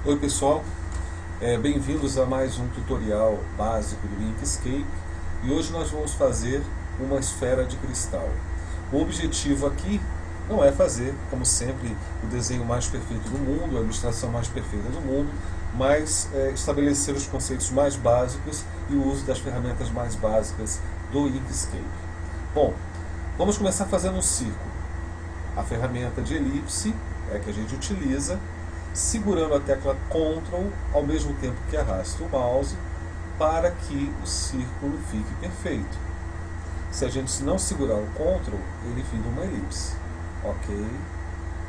Oi pessoal, bem-vindos a mais um tutorial básico do Inkscape e hoje nós vamos fazer uma esfera de cristal. O objetivo aqui não é fazer, como sempre, o desenho mais perfeito do mundo, a ilustração mais perfeita do mundo, mas estabelecer os conceitos mais básicos e o uso das ferramentas mais básicas do Inkscape. Bom, vamos começar fazendo um círculo. A ferramenta de elipse é a que a gente utiliza, segurando a tecla Ctrl ao mesmo tempo que arrasta o mouse para que o círculo fique perfeito. Se a gente não segurar o Ctrl, ele vira uma elipse. Ok?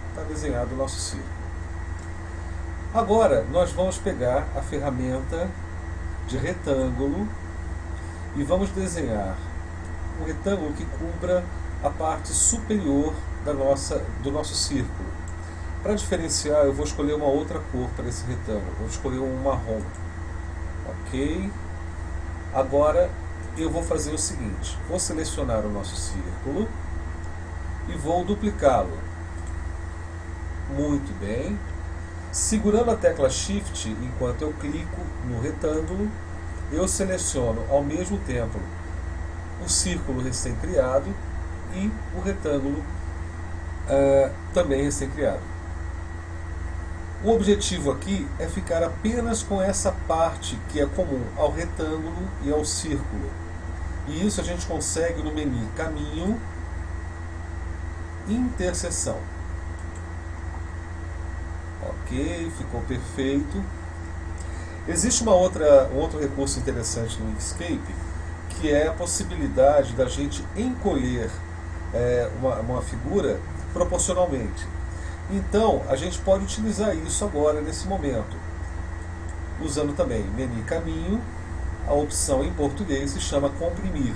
Está desenhado o nosso círculo. Agora nós vamos pegar a ferramenta de retângulo e vamos desenhar um retângulo que cubra a parte superior do nosso círculo. Para diferenciar, eu vou escolher uma outra cor para esse retângulo. Vou escolher um marrom. Ok? Agora eu vou fazer o seguinte. Vou selecionar o nosso círculo e vou duplicá-lo. Muito bem. Segurando a tecla Shift, enquanto eu clico no retângulo, eu seleciono ao mesmo tempo o círculo recém-criado e o retângulo também recém-criado. O objetivo aqui é ficar apenas com essa parte que é comum ao retângulo e ao círculo. E isso a gente consegue no menu Caminho, Interseção. Ok, ficou perfeito. Existe um outro recurso interessante no Inkscape, que é a possibilidade da gente encolher uma figura proporcionalmente. Então, a gente pode utilizar isso agora, nesse momento, usando também menu Caminho, a opção em português se chama Comprimir.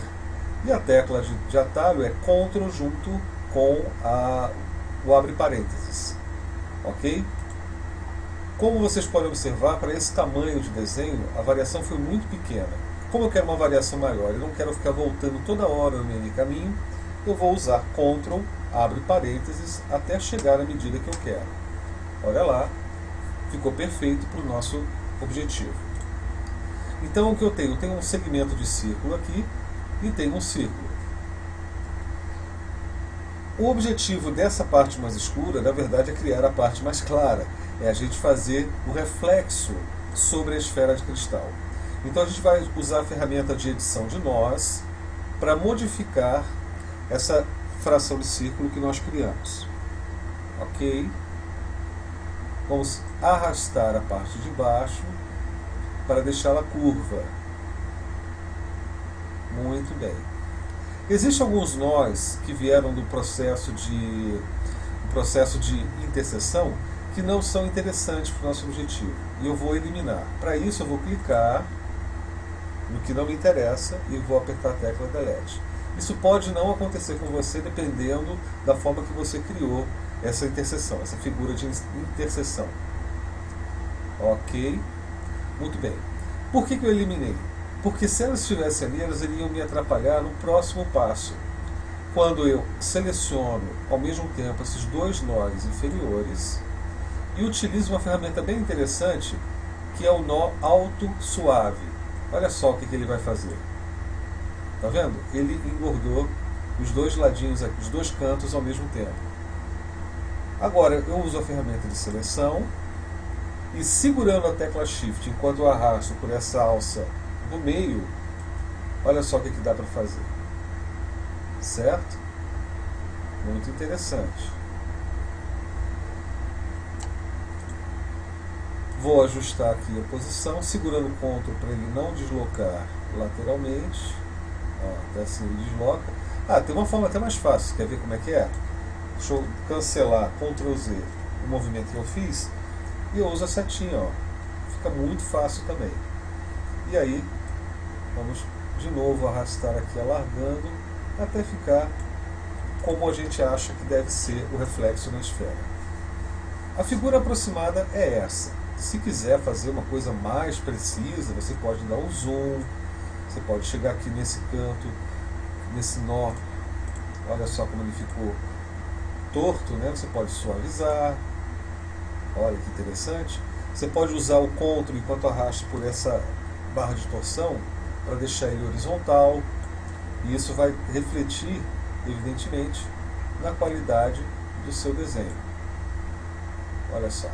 E a tecla de atalho é Ctrl junto com o abre parênteses. Ok? Como vocês podem observar, para esse tamanho de desenho, a variação foi muito pequena. Como eu quero uma variação maior e não quero ficar voltando toda hora no menu Caminho, eu vou usar Ctrl, abre parênteses, até chegar na medida que eu quero. Olha lá, ficou perfeito para o nosso objetivo. Então o que eu tenho? Eu tenho um segmento de círculo aqui e tenho um círculo. O objetivo dessa parte mais escura, na verdade, é criar a parte mais clara. É a gente fazer o reflexo sobre a esfera de cristal. Então a gente vai usar a ferramenta de edição de nós para modificar essa fração de círculo que nós criamos. Ok? Vamos arrastar a parte de baixo para deixá-la curva. Muito bem. Existem alguns nós que vieram do processo de interseção que não são interessantes para o nosso objetivo. E eu vou eliminar. Para isso eu vou clicar no que não me interessa e vou apertar a tecla Delete. Isso pode não acontecer com você dependendo da forma que você criou essa interseção, essa figura de interseção. Ok? Muito bem. Por que eu eliminei? Porque se elas estivessem ali, elas iriam me atrapalhar no próximo passo. Quando eu seleciono ao mesmo tempo esses dois nós inferiores e utilizo uma ferramenta bem interessante, que é o nó alto suave. Olha só o que ele vai fazer. Tá vendo? Ele engordou os dois ladinhos aqui, os dois cantos ao mesmo tempo. Agora eu uso a ferramenta de seleção e segurando a tecla Shift enquanto eu arrasto por essa alça no meio, olha só o que dá para fazer. Certo? Muito interessante. Vou ajustar aqui a posição, segurando o Ctrl para ele não deslocar lateralmente. Até assim ele desloca. Tem uma forma até mais fácil. Quer ver como é que é? Deixa eu cancelar Ctrl Z o movimento que eu fiz e eu uso a setinha. Fica muito fácil também. E aí vamos de novo arrastar aqui, alargando até ficar como a gente acha que deve ser o reflexo na esfera. A figura aproximada é essa. Se quiser fazer uma coisa mais precisa, você pode dar um zoom. Você pode chegar aqui nesse canto, nesse nó. Olha só como ele ficou torto, né? Você pode suavizar. Olha que interessante. Você pode usar o CTRL enquanto arrasta por essa barra de torção para deixar ele horizontal, e isso vai refletir, evidentemente, na qualidade do seu desenho. Olha só.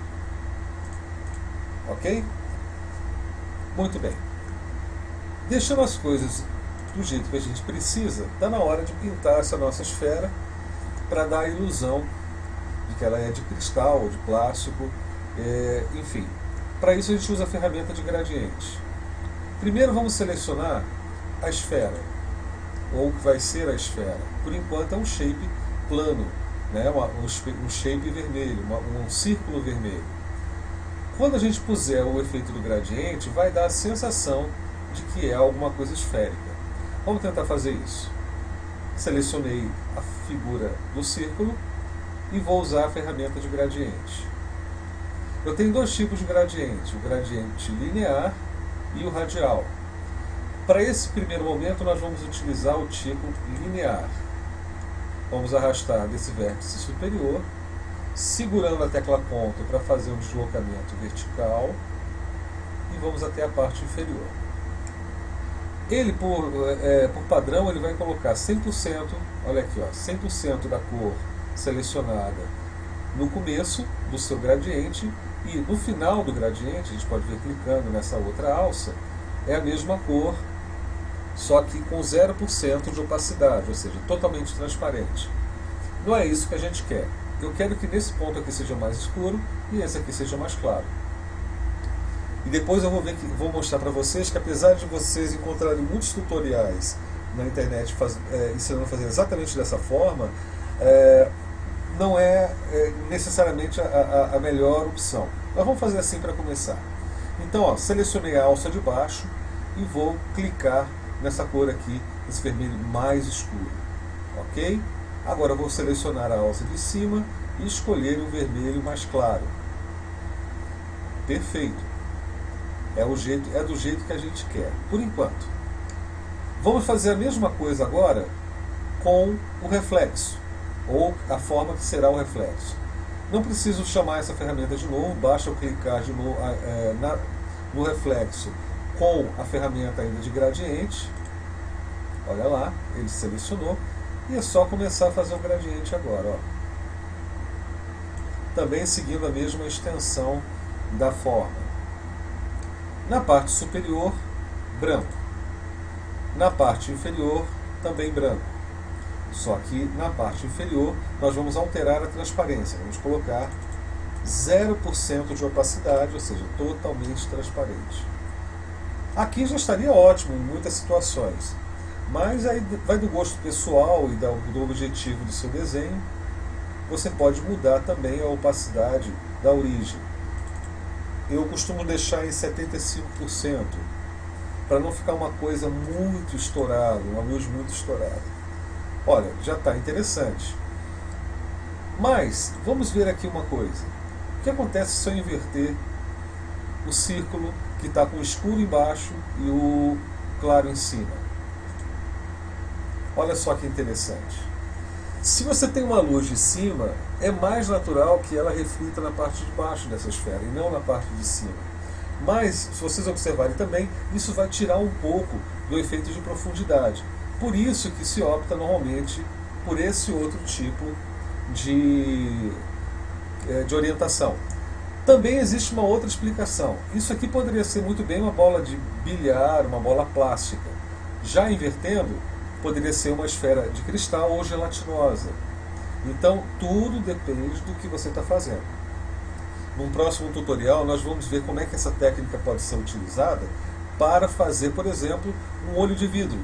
Ok? Muito bem. Deixando as coisas do jeito que a gente precisa, está na hora de pintar essa nossa esfera para dar a ilusão de que ela é de cristal ou de plástico, enfim. Para isso a gente usa a ferramenta de gradiente. Primeiro vamos selecionar a esfera, ou o que vai ser a esfera. Por enquanto é um shape plano, né? um shape vermelho, um círculo vermelho. Quando a gente puser o efeito do gradiente, vai dar a sensação de que é alguma coisa esférica. Vamos tentar fazer isso. Selecionei a figura do círculo e vou usar a ferramenta de gradiente. Eu tenho dois tipos de gradiente, o gradiente linear e o radial. Para esse primeiro momento nós vamos utilizar o tipo linear. Vamos arrastar desse vértice superior, segurando a tecla CTRL para fazer um deslocamento vertical, e vamos até a parte inferior. Ele, por padrão, ele vai colocar 100%, olha aqui, ó, 100% da cor selecionada no começo do seu gradiente, e no final do gradiente, a gente pode ver clicando nessa outra alça, é a mesma cor, só que com 0% de opacidade, ou seja, totalmente transparente. Não é isso que a gente quer. Eu quero que nesse ponto aqui seja mais escuro e esse aqui seja mais claro. E depois eu vou mostrar para vocês que, apesar de vocês encontrarem muitos tutoriais na internet ensinando a fazer exatamente dessa forma, não é necessariamente a melhor opção. Mas vamos fazer assim para começar. Então, ó, selecionei a alça de baixo e vou clicar nessa cor aqui, esse vermelho mais escuro. Ok? Agora eu vou selecionar a alça de cima e escolher o vermelho mais claro. Perfeito. É do jeito que a gente quer, por enquanto. Vamos fazer a mesma coisa agora com o reflexo, ou a forma que será o reflexo. Não preciso chamar essa ferramenta de novo, basta eu clicar de novo no reflexo com a ferramenta ainda de gradiente. Olha lá, ele selecionou, e é só começar a fazer o gradiente agora. Ó. Também seguindo a mesma extensão da forma. Na parte superior, branco. Na parte inferior, também branco. Só que na parte inferior nós vamos alterar a transparência. Vamos colocar 0% de opacidade, ou seja, totalmente transparente. Aqui já estaria ótimo em muitas situações. Mas aí vai do gosto pessoal e do objetivo do seu desenho. Você pode mudar também a opacidade da origem. Eu costumo deixar em 75%, para não ficar uma coisa muito estourada, uma luz muito estourada. Olha, já está interessante. Mas, vamos ver aqui uma coisa. O que acontece se eu inverter o círculo que está com o escuro embaixo e o claro em cima? Olha só que interessante. Se você tem uma luz de cima, é mais natural que ela reflita na parte de baixo dessa esfera e não na parte de cima. Mas, se vocês observarem também, isso vai tirar um pouco do efeito de profundidade. Por isso que se opta normalmente por esse outro tipo de orientação. Também existe uma outra explicação. Isso aqui poderia ser muito bem uma bola de bilhar, uma bola plástica. Já invertendo, poderia ser uma esfera de cristal ou gelatinosa. Então, tudo depende do que você está fazendo. Num próximo tutorial, nós vamos ver como é que essa técnica pode ser utilizada para fazer, por exemplo, um olho de vidro.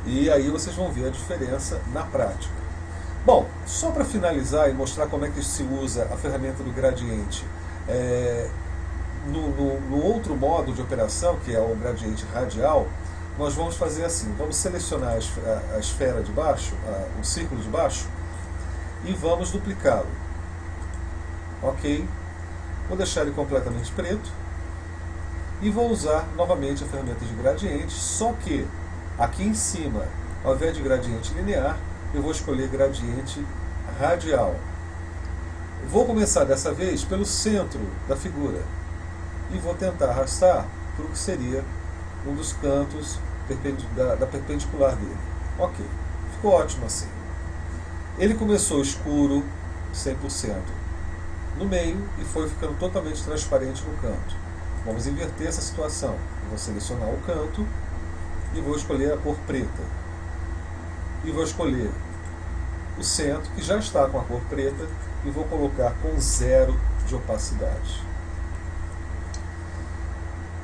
E aí vocês vão ver a diferença na prática. Bom, só para finalizar e mostrar como é que se usa a ferramenta do gradiente no outro modo de operação, que é o gradiente radial, nós vamos fazer assim, vamos selecionar a esfera de baixo, o círculo de baixo, e vamos duplicá-lo. Ok? Vou deixar ele completamente preto, e vou usar novamente a ferramenta de gradiente, só que aqui em cima, ao invés de gradiente linear, eu vou escolher gradiente radial. Vou começar dessa vez pelo centro da figura. e vou tentar arrastar para o que seria um dos cantos da perpendicular dele. Ok, ficou ótimo assim. Ele começou escuro 100% no meio e foi ficando totalmente transparente no canto. Vamos inverter essa situação. Eu vou selecionar o canto e vou escolher a cor preta. E vou escolher o centro, que já está com a cor preta, e vou colocar com 0 de opacidade.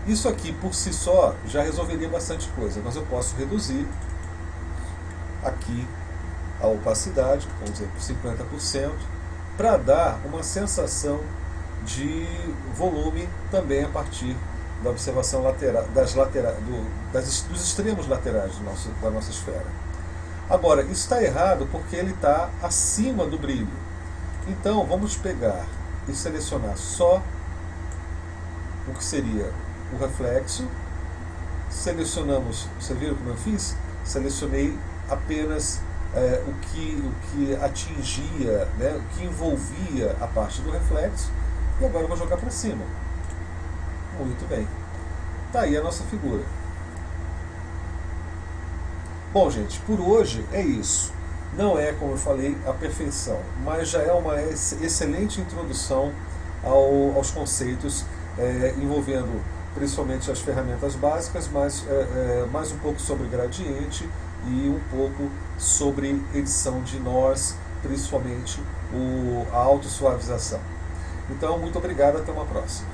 Isso aqui por si só já resolveria bastante coisa, mas eu posso reduzir aqui a opacidade, vamos dizer, por 50%, para dar uma sensação de volume também a partir da observação lateral, dos extremos laterais da nossa esfera. Agora, isso está errado porque ele está acima do brilho. Então, vamos pegar e selecionar só o que seria o reflexo. Selecionamos, você viu como eu fiz? Selecionei apenas o que atingia, né, o que envolvia a parte do reflexo, e agora eu vou jogar para cima. Muito bem. Tá aí a nossa figura. Bom, gente, por hoje é isso. Não é, como eu falei, a perfeição, mas já é uma excelente introdução aos conceitos envolvendo principalmente as ferramentas básicas, mas mais um pouco sobre gradiente e um pouco sobre edição de nós, principalmente a autossuavização. Então, muito obrigado, até uma próxima.